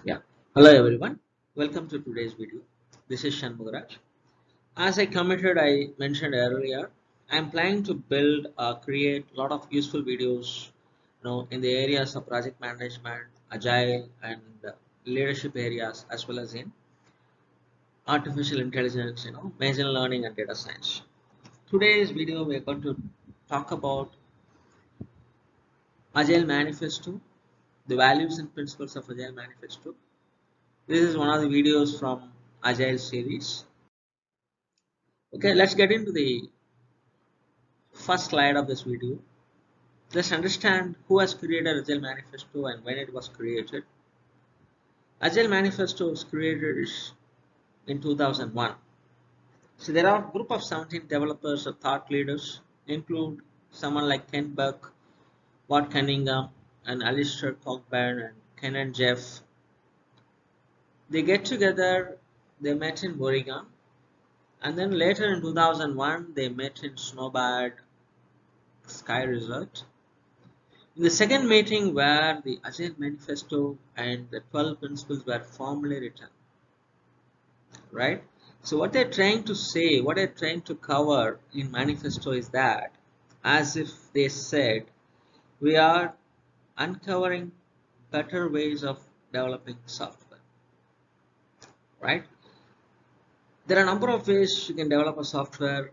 Yeah. Hello everyone. Welcome to today's video. This is Shanmugaraj. As I mentioned earlier, I'm planning to create a lot of useful videos, in the areas of project management, agile, and leadership areas, as well as in artificial intelligence, machine learning and data science. Today's video, we're going to talk about Agile Manifesto, the values and principles of Agile Manifesto. This is one of the videos from Agile series. Okay, let's get into the first slide of this video. Let's understand who has created Agile Manifesto and when it was created. Agile Manifesto was created in 2001. So there are a group of 17 developers or thought leaders, include someone like Ken Buck, Watt Cunningham, and Alistair Cockburn and Ken and Jeff. They get together, they met in Oregon, and then later in 2001 they met in Snowbird Ski Resort. In the second meeting where the Agile Manifesto and the 12 principles were formally written, right? So what they're trying to say, what they're trying to cover in Manifesto is that, as if they said, we are uncovering better ways of developing software, right? There are a number of ways you can develop a software.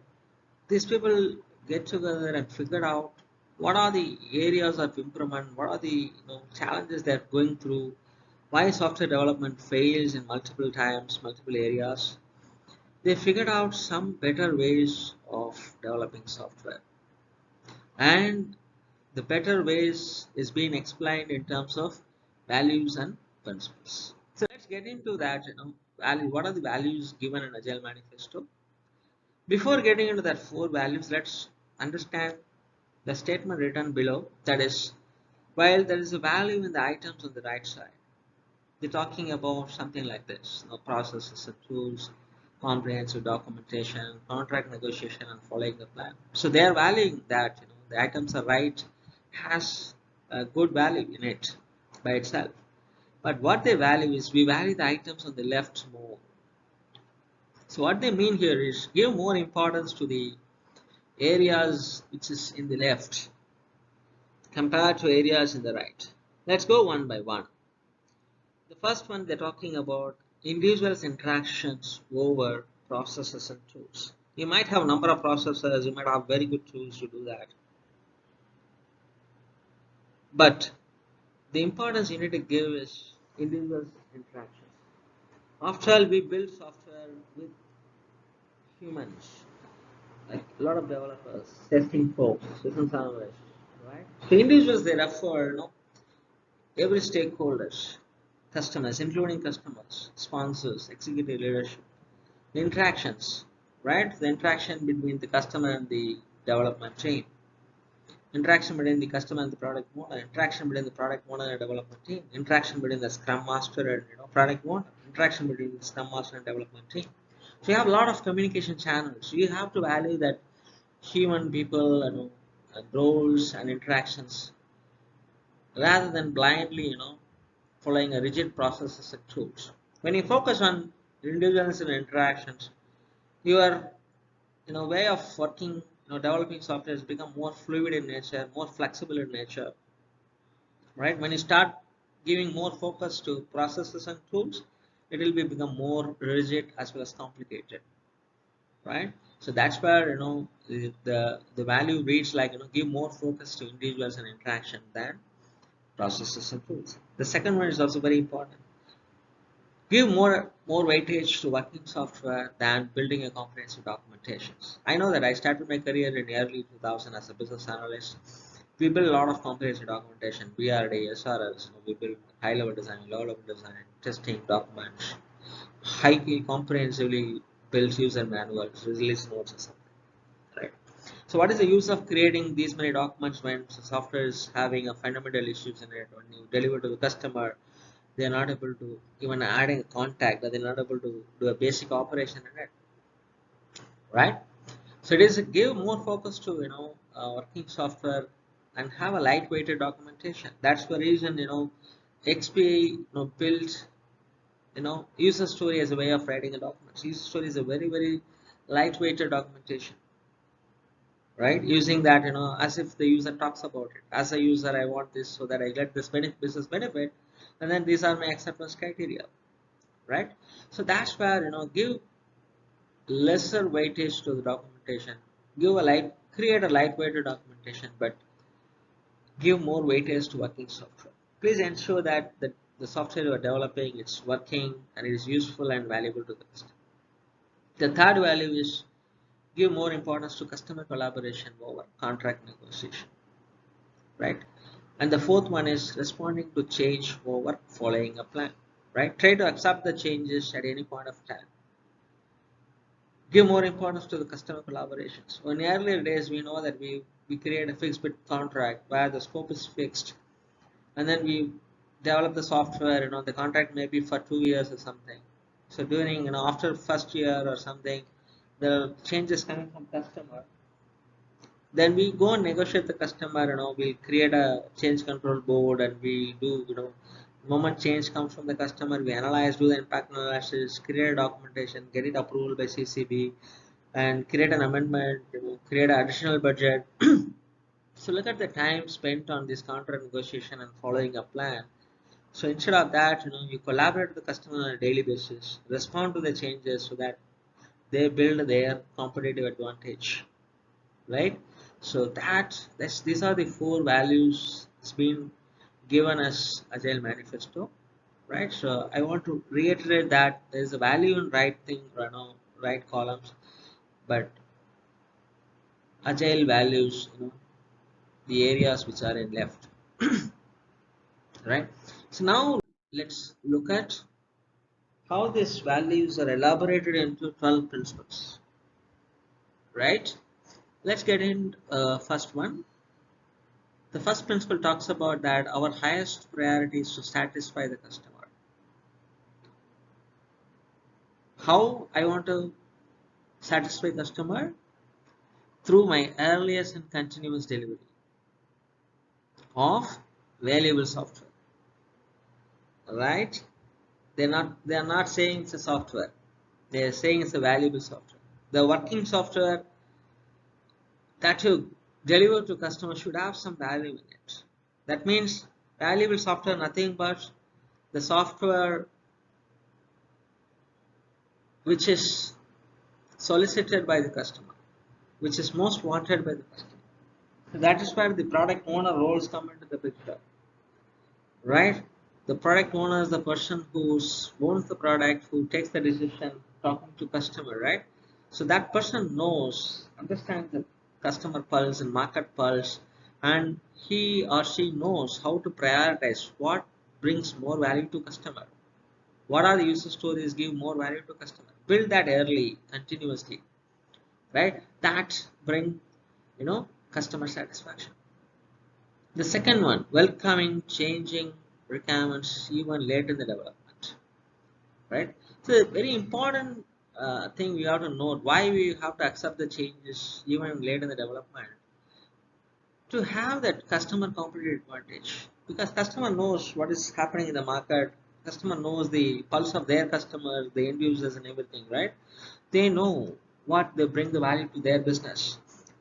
These people get together and figure out what are the areas of improvement, what are the challenges they're going through, why software development fails in multiple times, multiple areas. They figured out some better ways of developing software, and the better ways is being explained in terms of values and principles. So let's get into that. What are the values given in Agile Manifesto? Before getting into that four values, let's understand the statement written below. That is, while there is a value in the items on the right side, they're talking about something like this: processes and tools, comprehensive documentation, contract negotiation, and following the plan. So they are valuing that the items are right, has a good value in it by itself. But what they value is we value the items on the left more. So what they mean here is give more importance to the areas which is in the left compared to areas in the right. Let's go one by one. The first one, they're talking about individuals' interactions over processes and tools. You might have a number of processes, you might have very good tools to do that. But the importance you need to give is individuals' interactions. After all, we build software with humans, like a lot of developers, testing folks, business analysts, right? So individuals, they refer, every stakeholders, customers, including customers, sponsors, executive leadership, the interactions, right? The interaction between the customer and the development team, interaction between the customer and the product owner, interaction between the product owner and development team, interaction between the scrum master and product owner, interaction between the scrum master and development team. So you have a lot of communication channels. You have to value that human people, and roles and interactions, rather than blindly, following a rigid processes and tools. When you focus on individuals and interactions, your way of working, developing software has become more fluid in nature, more flexible in nature, right? When you start giving more focus to processes and tools, it will become more rigid as well as complicated, right? So that's where the value reads like give more focus to individuals and interaction than processes and tools. The second one is also very important. Give more weightage to working software than building a comprehensive documentations. I know that I started my career in early 2000 as a business analyst. We build a lot of comprehensive documentation, BRD, SRLs. We build high-level design, low-level design, testing documents, highly comprehensively built user manuals, release notes, or something. Right. So what is the use of creating these many documents when software is having a fundamental issues in it? When you deliver to the customer, they are not able to even adding a contact, or they're not able to do a basic operation in it, right? So it is give more focus to working software and have a lightweighted documentation. That's the reason XP built user story as a way of writing a document. User story is a very lightweighted documentation, right? Using that, as if the user talks about it. As a user, I want this so that I get this business benefit, and then these are my acceptance criteria, right? So that's where, give lesser weightage to the documentation. Create a lightweighted documentation, but give more weightage to working software. Please ensure that the software you are developing is working and it is useful and valuable to the customer. The third value is give more importance to customer collaboration over contract negotiation, right? And the fourth one is responding to change over following a plan, right? Try to accept the changes at any point of time. Give more importance to the customer collaborations. So in earlier days, we know that we create a fixed bid contract where the scope is fixed, and then we develop the software. The contract may be for 2 years or something. So during, after first year or something, the changes coming from customer, then we go and negotiate the customer. We'll create a change control board, and we do, moment change comes from the customer, we analyze, do the impact analysis, create a documentation, get it approved by CCB, and create an amendment, create an additional budget. So look at the time spent on this contract negotiation and following a plan. So instead of that, you collaborate with the customer on a daily basis, respond to the changes so that they build their competitive advantage, right? So these are the four values that's been given as Agile Manifesto, right? So I want to reiterate that there is a value in right thing, right columns, but Agile values, the areas which are in left, right? So now let's look at how these values are elaborated into 12 principles, right? Let's get in first one. The first principle talks about that our highest priority is to satisfy the customer. How I want to satisfy customer? Through my earliest and continuous delivery of valuable software, right? They are not saying it's a software. They are saying it's a valuable software. The working software that you deliver to customers should have some value in it. That means valuable software, nothing but the software which is solicited by the customer, which is most wanted by the customer. So that is where the product owner roles come into the picture, right? The product owner is the person who owns the product, who takes the decision, talking to customer, right? So that person understands the customer pulse and market pulse, and he or she knows how to prioritize what brings more value to customer. What are the user stories give more value to customer? Build that early, continuously, right? That bring, customer satisfaction. The second one, welcoming changing requirements even late in the development, right? So a very important thing we have to note, why we have to accept the changes even late in the development, to have that customer competitive advantage, because customer knows what is happening in the market, customer knows the pulse of their customers, the end users and everything, right? They know what they bring the value to their business.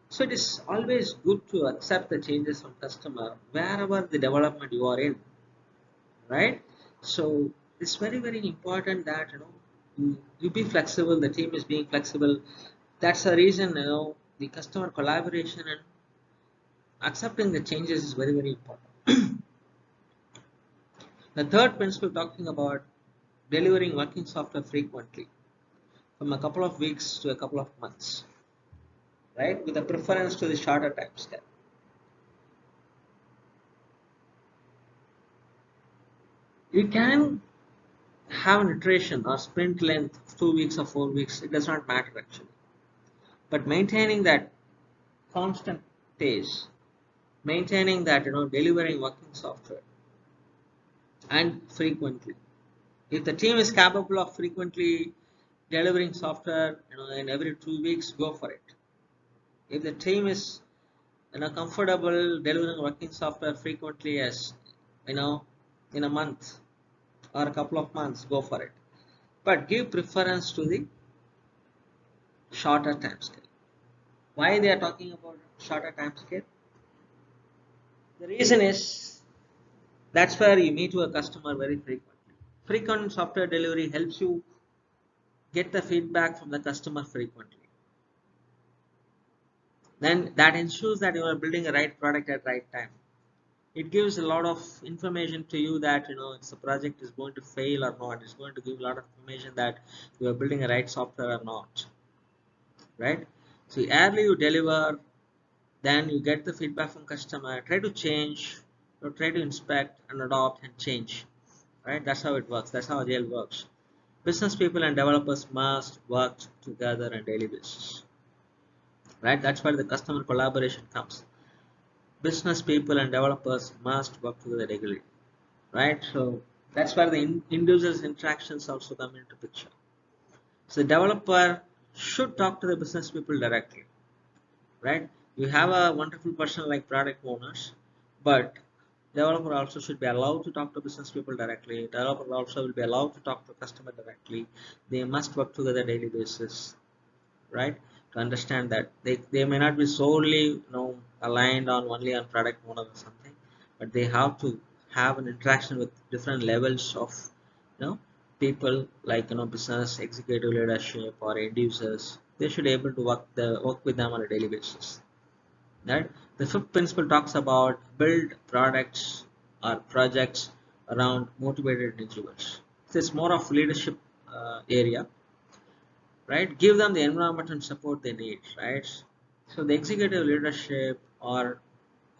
So it is always good to accept the changes from customer wherever the development you are in, right? So it's very important that you be flexible. The team is being flexible. That's the reason the customer collaboration and accepting the changes is very important. The third principle talking about delivering working software frequently, from a couple of weeks to a couple of months, right? With a preference to the shorter time scale. You can have an iteration or sprint length of 2 weeks or 4 weeks. It does not matter actually. But maintaining that constant pace, maintaining that delivering working software and frequently. If the team is capable of frequently delivering software, in every 2 weeks, go for it. If the team is comfortable delivering working software frequently, as in a month or a couple of months, go for it. but give preference to the shorter time scale. Why they are talking about shorter time scale? The reason is that's where you meet with a customer very frequently. Frequent software delivery helps you get the feedback from the customer frequently. Then that ensures that you are building a right product at right time. It gives a lot of information to you that it's a project is going to fail or not. It's going to give a lot of information that you are building a right software or not. Right? So early you deliver, then you get the feedback from customer, try to change, try to inspect and adopt and change. Right? That's how it works. That's how Agile works. Business people and developers must work together on a daily basis. Right? That's where the customer collaboration comes. Business people and developers must work together regularly. Right? So that's where the individual's interactions also come into picture. So the developer should talk to the business people directly. Right? You have a wonderful person like product owners, but developer also should be allowed to talk to business people directly. Developer also will be allowed to talk to customer directly. They must work together daily basis, right? To understand that they may not be solely aligned on only on product owner or something, but they have to have an interaction with different levels of people like business executive leadership or end users. They should be able to work with them on a daily basis. Right? The fifth principle talks about build products or projects around motivated individuals. So it's more of leadership area, right? Give them the environment and support they need, right? So the executive leadership or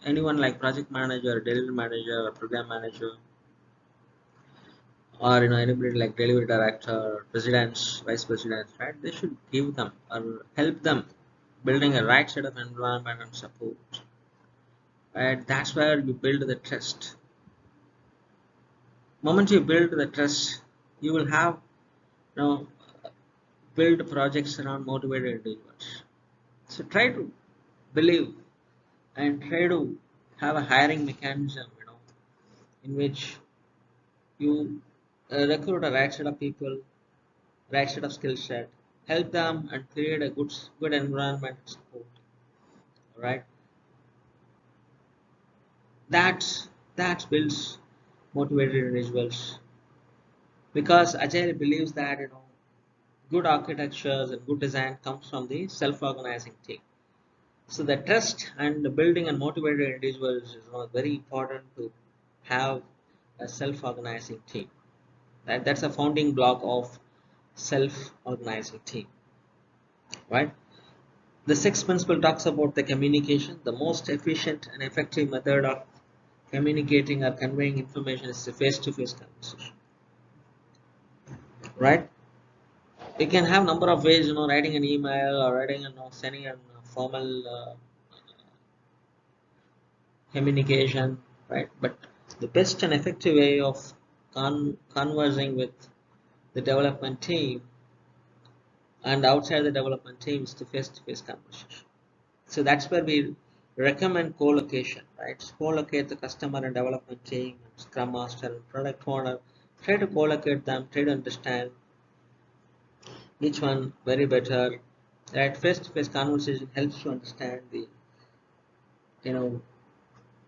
anyone like project manager, delivery manager, or program manager, or anybody like delivery director, presidents, vice presidents, right? They should give them or help them building a right set of environment and support. Right? That's where you build the trust. Moment you build the trust, you will have build projects around motivated individuals. So try to believe and try to have a hiring mechanism, in which you recruit a right set of people, right set of skill set, help them and create a good environment support. Right? That builds motivated individuals, because Agile believes that good architectures and good design comes from the self-organizing team. So the trust and the building and motivated individuals is very important to have a self-organizing team. That's a founding block of self-organizing team. Right? The sixth principle talks about the communication. The most efficient and effective method of communicating or conveying information is the face-to-face conversation. Right? You can have number of ways, writing an email or writing sending a formal communication, right? But the best and effective way of conversing with the development team and outside the development team is the face-to-face conversation. So that's where we recommend co-location, right? Co-locate the customer and development team, scrum master and product owner. Try to co-locate them, try to understand each one very better. Right? Face-to-face conversation helps to understand the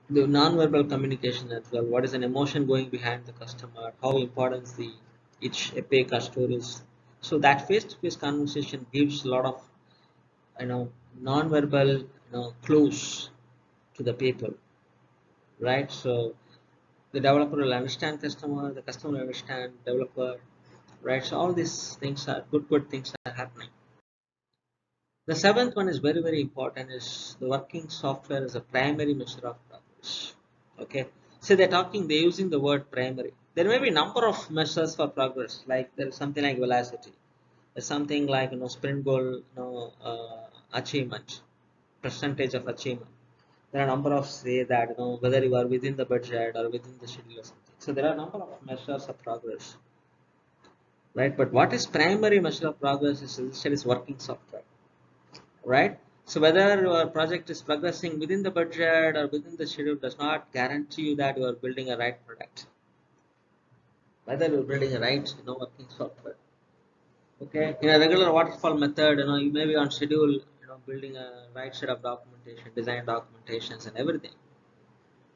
non-verbal communication as well. What is an emotion going behind the customer? How important the each epic or stories. So that face-to-face conversation gives a lot of non-verbal clues to the people, right? So the developer will understand customer, the customer will understand developer, right? So all these things are good things are happening. The seventh one is very important, is the working software is a primary measure of progress. Okay, so they're using the word primary. There may be number of measures for progress, like there is something like velocity, there's something like sprint goal, achievement, percentage of achievement. There are a number of say that whether you are within the budget or within the schedule or something. So there are a number of measures of progress, right? But what is primary measure of progress is working software. Right? So whether your project is progressing within the budget or within the schedule does not guarantee you that you are building a right product. Whether you're building a right working software. Okay, in a regular waterfall method, you may be on schedule, building a right set of documentation, design documentations, and everything.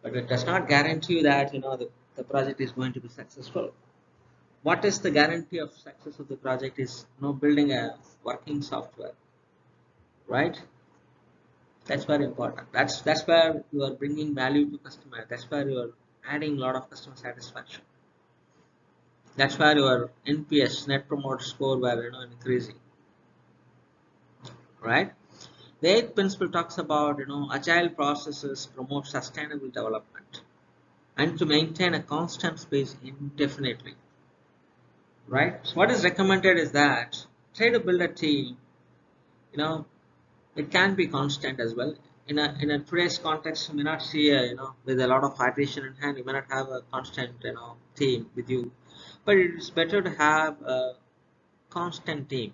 But it does not guarantee you that the project is going to be successful. What is the guarantee of success of the project is building a working software, right? That's very important. That's where you are bringing value to customer. That's where you are adding a lot of customer satisfaction. That's where your NPS, Net Promoter Score, were increasing, right? The eighth principle talks about agile processes promote sustainable development and to maintain a constant pace indefinitely, right? So what is recommended is that try to build a team. You know, it can be constant as well. In a today's context, you may not see with a lot of hydration in hand, you may not have a constant team with you, but it's better to have a constant team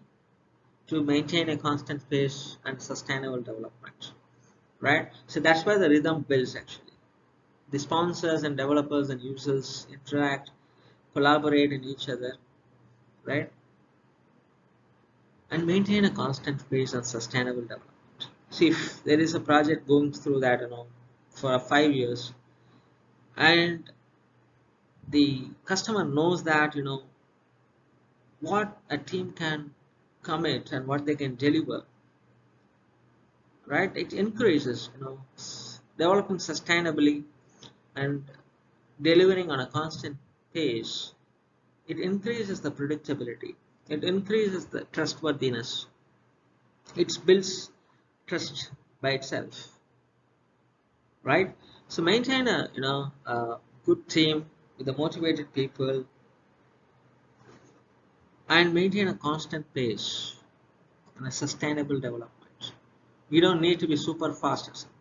to maintain a constant pace and sustainable development, right? So that's where the rhythm builds actually. The sponsors and developers and users interact, collaborate in each other, right? And maintain a constant pace and sustainable development. See, if there is a project going through that, for 5 years, and the customer knows that, what a team can commit and what they can deliver, right? It encourages, developing sustainably and delivering on a constant pace. It increases the predictability. It increases the trustworthiness. It builds trust by itself, right? So maintain a good team with the motivated people and maintain a constant pace and a sustainable development. You don't need to be super fast or something,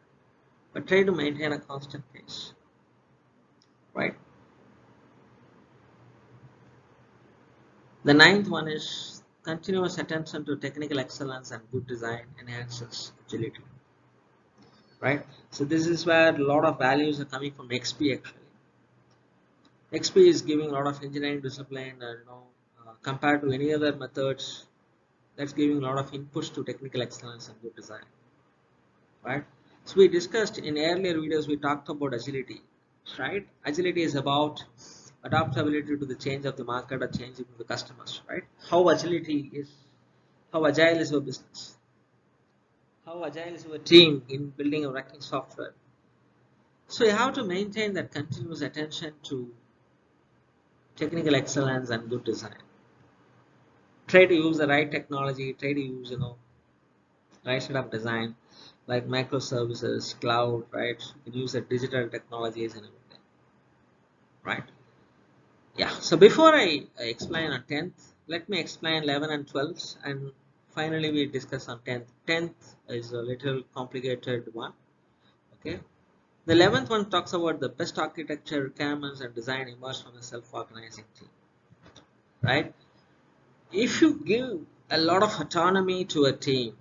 but try to maintain a constant pace, right? The ninth one is continuous attention to technical excellence and good design enhances agility, right? So this is where a lot of values are coming from XP actually. XP is giving a lot of engineering discipline, and compared to any other methods, that's giving a lot of inputs to technical excellence and good design, right? So we discussed in earlier videos, we talked about agility, right? Agility is about adaptability to the change of the market or changing of the customers, right? How agile is your business? How agile is your team in building a working software? So you have to maintain that continuous attention to technical excellence and good design. Try to use the right technology, try to use right set of design like microservices, cloud, right? You can use the digital technologies and everything, right? Yeah, so before I explain on 10th, let me explain 11 and 12th, and finally we discuss on 10th. 10th is a little complicated one, okay? The 11th one talks about the best architecture requirements and design emerge from a self-organizing team, right? If you give a lot of autonomy to a team,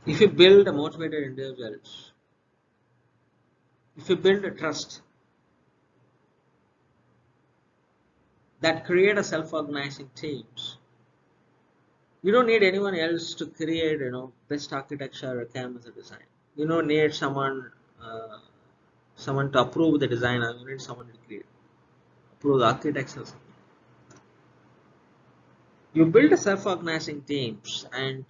if you build a motivated individuals, if you build a trust that create a self-organizing teams, you don't need anyone else to create best architecture requirements or design. You don't need someone to approve the design, or you need someone to create approve the architecture. You build a self-organizing teams and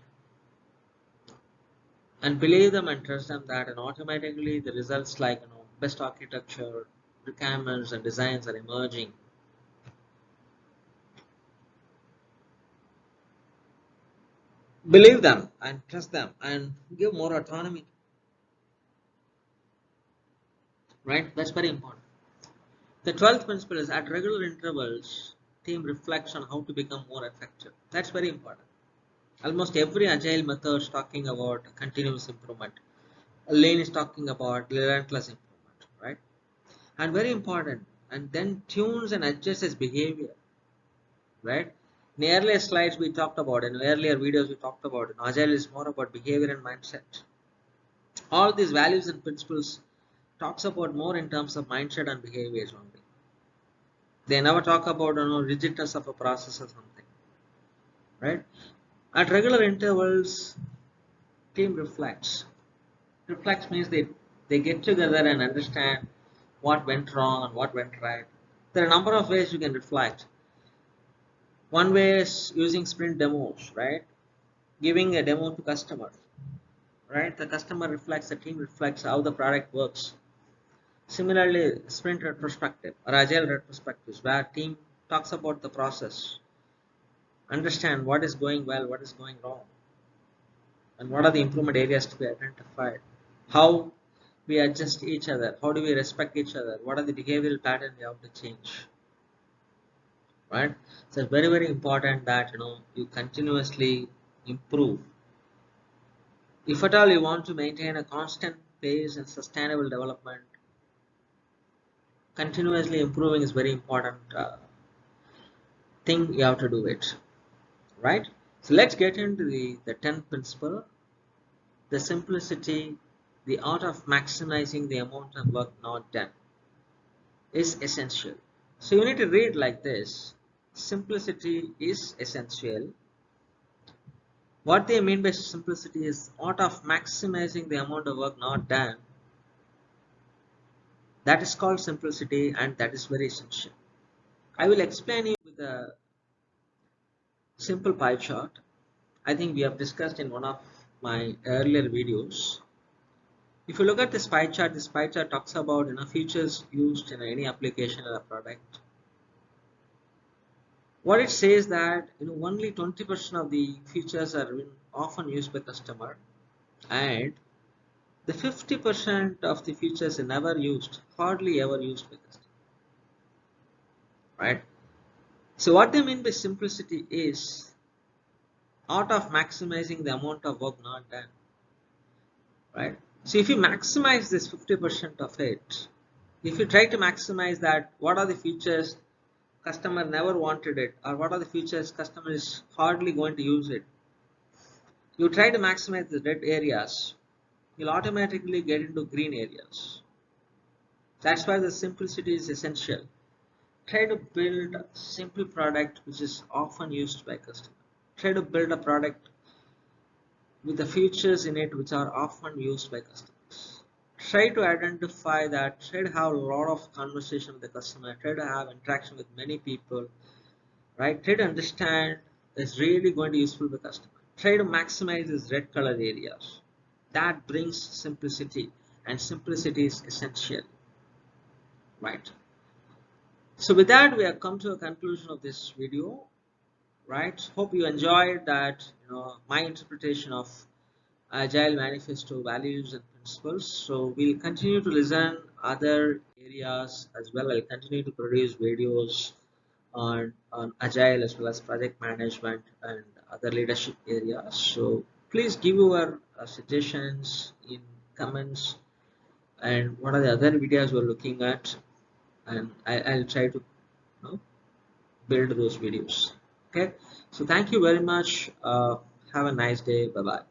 believe them and trust them that, and automatically the results like best architecture requirements and designs are emerging. Believe them and trust them and give more autonomy, right? That's very important. The 12th principle is at regular intervals team reflects on how to become more effective. That's very important. Almost every agile method is talking about continuous improvement. Lane is talking about relentless improvement, right? And very important, and then tunes and adjusts his behavior, right? In earlier slides we talked about, in earlier videos we talked about, agile is more about behavior and mindset. All these values and principles talks about more in terms of mindset and behaviors only, They never talk about rigidness of a process or something, right? At regular intervals, team reflects. Reflects means they get together and understand what went wrong and what went right. There are a number of ways you can reflect. One way is using sprint demos, right? Giving a demo to customer, right? The customer reflects, the team reflects how the product works. Similarly, sprint retrospective or agile retrospectives, where team talks about the process, understand what is going well, what is going wrong, and what are the improvement areas to be identified. How we adjust each other, how do we respect each other, what are the behavioral patterns we have to change, right? So it's very, very important that you continuously improve. If at all you want to maintain a constant pace and sustainable development, continuously improving is very important thing you have to do it, right? So let's get into the 10th principle, the simplicity, the art of maximizing the amount of work not done is essential. So you need to read like this: simplicity is essential. What they mean by simplicity is art of maximizing the amount of work not done. That is called simplicity, and that is very essential. I will explain you with a simple pie chart. I think we have discussed in one of my earlier videos. If you look at this pie chart talks about features used in any application or a product. What it says that only 20% of the features are often used by customer, and the 50% of the features are never used, hardly ever used by customer, right? So what they mean by simplicity is art of maximizing the amount of work not done, right? So if you maximize this 50% of it, if you try to maximize that, what are the features customer never wanted it, or what are the features customer is hardly going to use it, you try to maximize the red areas, you'll automatically get into green areas. That's why the simplicity is essential. Try to build a simple product which is often used by customer. Try to build a product with the features in it which are often used by customers. Try to identify that, try to have a lot of conversation with the customer, try to have interaction with many people, right? Try to understand is really going to be useful to the customer. Try to maximize these red color areas. That brings simplicity, and simplicity is essential, right? So with that, we have come to a conclusion of this video, right? Hope you enjoyed that, my interpretation of Agile Manifesto values and principles. So we'll continue to listen other areas as well. I'll continue to produce videos on Agile as well as project management and other leadership areas. So please give your suggestions in comments, and what are the other videos we're looking at, and I'll try to build those videos. Okay, so thank you very much. Have a nice day. Bye bye.